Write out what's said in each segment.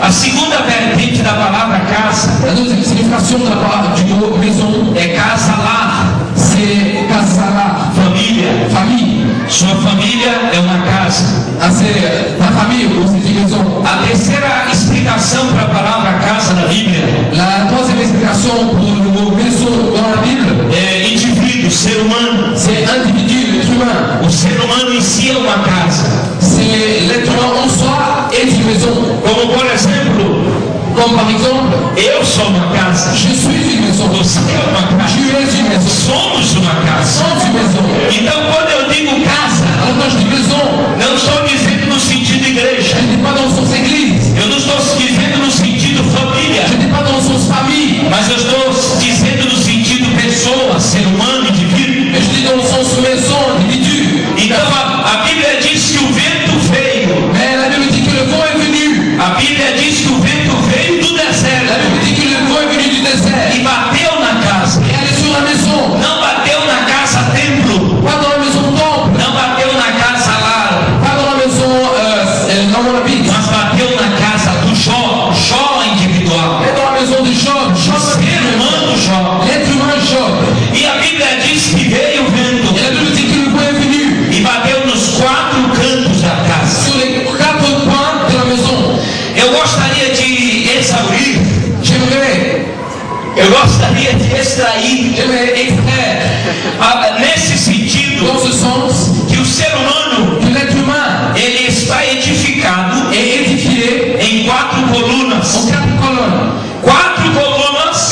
A segunda vertente da palavra casa, a deuxième signification da palavra de maison é casa lá, c'est casa lá, família, famille. Sua família é uma casa. C'est ta famille ou c'est une maison. A terceira explicação para a palavra casa na Bíblia, la troisième explication pour le mot maison dans la Bible, é indivíduo, ser humano. C'est individu, l'être humain. O ser humano em si é uma casa. C'est l'être humain en soi est une maison. Como por exemplo, comme par exemple, eu sou uma casa. Je suis une maison. Você é uma casa. Tu es une maison. Somos uma casa. Somos une maison. Então quando eu digo casa, alors quand je dis maison, não estou dizendo no sentido igreja. Je ne dis pas dans le sens église. Eu não estou dizendo no sentido família. Je ne dis pas dans le sens famille. Mas eu estou dizendo no sentido pessoa, ser humano, indivíduo. Je dis dans le sens maison, individu. Então a Bíblia diz que o vento veio. Mais la Bible dit que le vent est venu. A Bíblia diz que o vento veio do deserto. La Bible dit que le vent est venu du désert. E bateu na casa. Et allé sur la maison. Não bateu na casa templo. Pas dans la maison temple. Não bateu na casa lar. Pas dans la maison dans mon habit. Mas bateu na casa do Jó. Jó individual. É dans la maison de Job. Job ser humano Jó. L'être humain Job. E a Bíblia diz que veio o vento. Et la Bible dit que le vent est venu. E bateu nos quatro cantos da casa. Sur les quatre coins de la maison. Eu gostaria de exaurir. Eu gostaria de extrair. Nesse sentido, dans ce sens, que o ser humano, que l'être humain, ele está edificado, é edifié, em quatro colunas. En quatre colonnes. Quatro colunas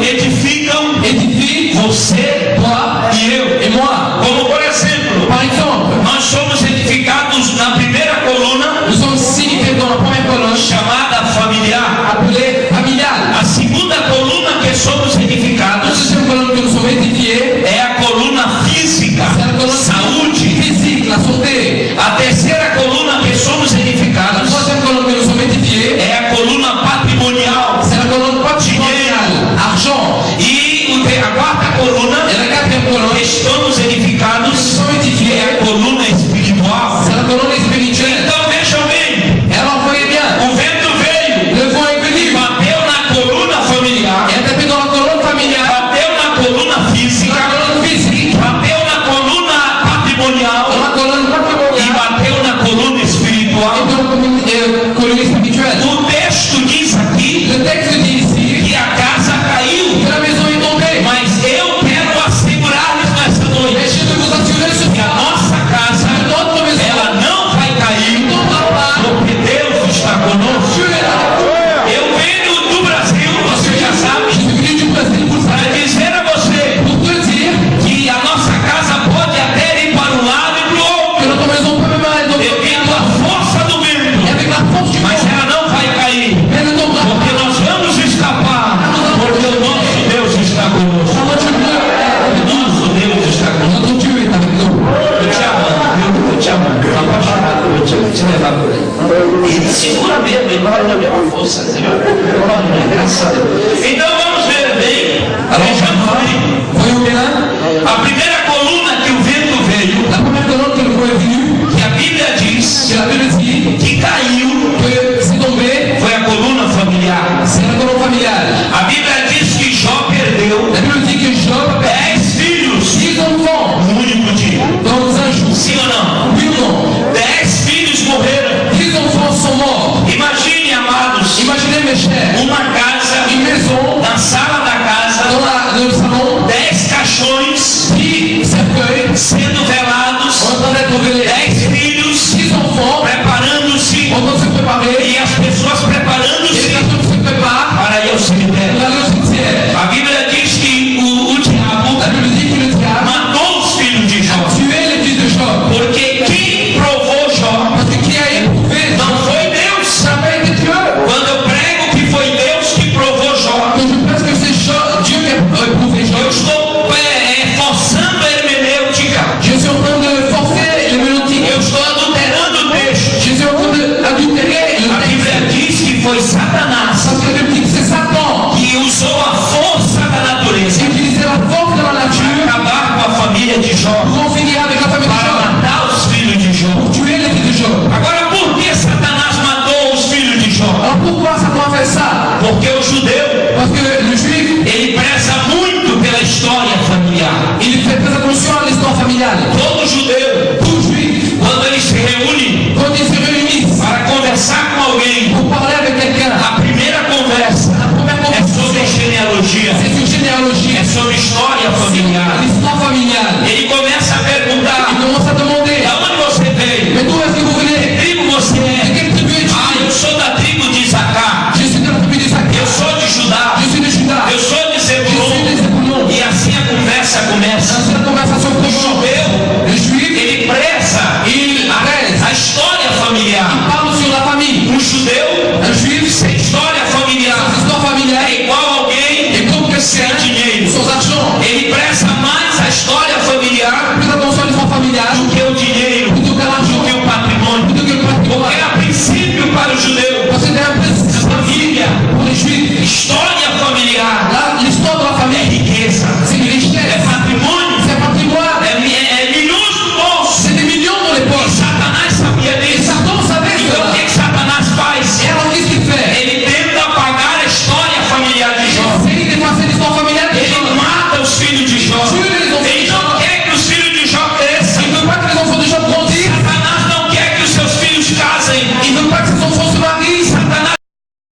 edificam, edifie você, toi e eu. Et moi. Como por exemplo, par exemple, nós somos edificados na primeira coluna. Nous sommes signifiés dans la première colonne, chamada familiar, appelée familiale. A segunda coluna que somos edificados, a deuxième colonne que nous sommes édifiés, é a coluna física, saúde, physique, la santé. A terceira coluna que somos edificados, a troisième colonne que nous sommes édifiés, é a coluna patrimonial, c'est la colonne patrimoniale, argent. E a quarta coluna, et la quatrième colonne, que estamos edificados, somos édifiés, é a coluna espiritual, c'est la colonne spirituelle. Então vejam bem, alors voyez bien, o vento veio, le vent est venu, bateu na coluna familiar, et tapé dans la colonne familiale, bateu na coluna física, la colonne physique, bateu na coluna patrimonial, la colonne patrimoniale, e bateu na coluna espiritual, et dans la colonne spirituelle. O texto diz aqui, le texte dit ici, que a casa caiu, que la maison est tombée, mas eu quero assegurar-lhes nessa noite, et je vais vous assurer que a nossa casa, ela não vai cair, porque Deus está conosco. Eu venho do Brasil, você já sabe, para dizer a você que a nossa casa pode até ir para um lado e para o outro, devido à força do vento. Ele segura mesmo, ele vai na mesma força. Graças a Deus. Então vamos ver bem. A primeira coluna que o vento veio, que a Bíblia diz,